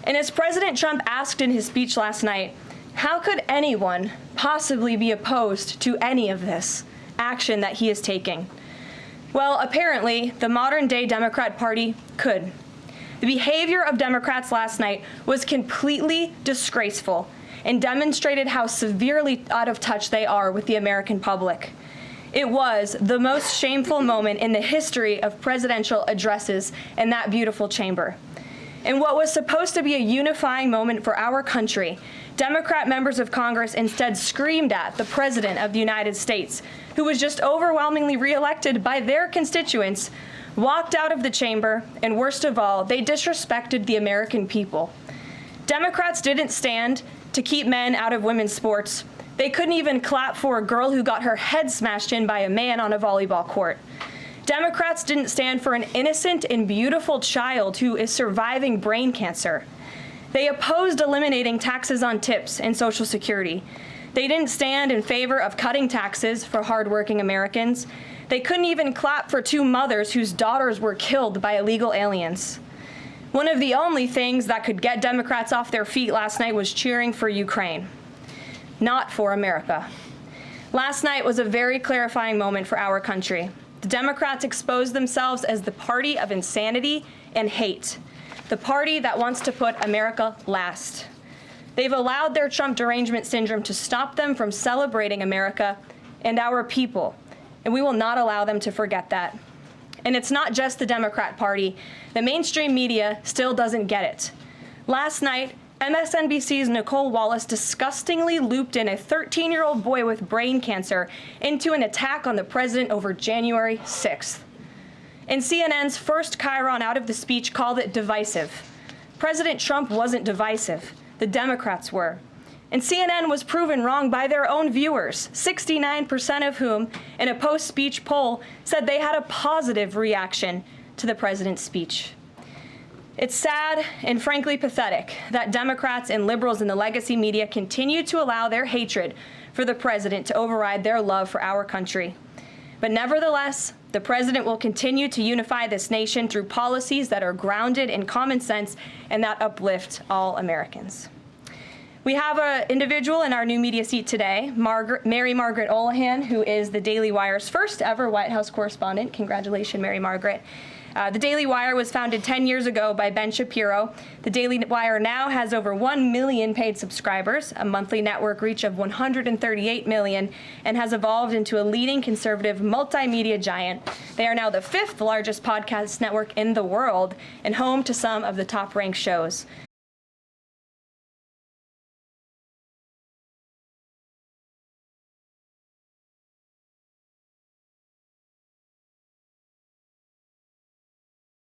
And as President Trump asked in his speech last night, how could anyone possibly be opposed to any of this action that he is taking? Well, apparently, the modern-day Democrat Party could. The behavior of Democrats last night was completely disgraceful and demonstrated how severely out of touch they are with the American public. It was the most shameful moment in the history of presidential addresses in that beautiful chamber. In what was supposed to be a unifying moment for our country, Democrat members of Congress instead screamed at the President of the United States, who was just overwhelmingly reelected by their constituents, walked out of the chamber, and worst of all, they disrespected the American people. Democrats didn't stand to keep men out of women's sports. They couldn't even clap for a girl who got her head smashed in by a man on a volleyball court. Democrats didn't stand for an innocent and beautiful child who is surviving brain cancer. They opposed eliminating taxes on tips and Social Security. They didn't stand in favor of cutting taxes for hardworking Americans. They couldn't even clap for two mothers whose daughters were killed by illegal aliens. One of the only things that could get Democrats off their feet last night was cheering for Ukraine, not for America. Last night was a very clarifying moment for our country. The Democrats exposed themselves as the party of insanity and hate, the party that wants to put America last. They've allowed their Trump derangement syndrome to stop them from celebrating America and our people, and we will not allow them to forget that. And it's not just the Democrat Party. The mainstream media still doesn't get it. Last night, MSNBC's Nicole Wallace disgustingly looped in a 13-year-old boy with brain cancer into an attack on the president over January 6th. And CNN's first chyron out of the speech called it divisive. President Trump wasn't divisive. The Democrats were. And CNN was proven wrong by their own viewers, 69% of whom, in a post-speech poll, said they had a positive reaction to the president's speech. It's sad and frankly pathetic that Democrats and liberals in the legacy media continue to allow their hatred for the president to override their love for our country. But nevertheless, the president will continue to unify this nation through policies that are grounded in common sense and that uplift all Americans. We have an individual in our new media seat today, Mary Margaret Olohan, who is the Daily Wire's first ever White House correspondent. Congratulations, Mary Margaret. The Daily Wire was founded 10 years ago by Ben Shapiro. The Daily Wire now has over 1 million paid subscribers, a monthly network reach of 138 million, and has evolved into a leading conservative multimedia giant. They are now the 5th largest podcast network in the world and home to some of the top-ranked shows.